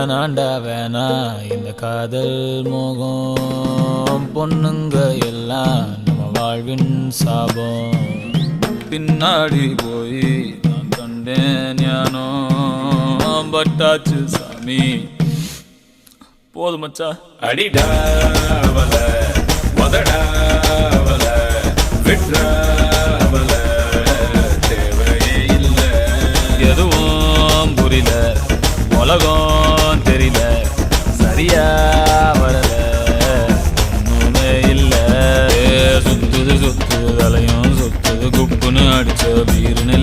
வேணாண்டா வேணா இந்த காதல் மோகம் பொண்ணுங்க எல்லாம் நம்ம வாழ்வின் சாபம் பின்னாடி போய் நான் கண்டேன் ஞானோ பட்டாச்சு சாமி போதும் மச்சா அடிடாவல உதடாவல விட்ராவல தேவையே இல்லை எதுவும் புரியல உலகம் தெரியல சரியா வரல ஒண்ணுமே இல்ல சுத்துது தலையும் சுத்துது குப்புன்னு அடிச்ச வீருன்னு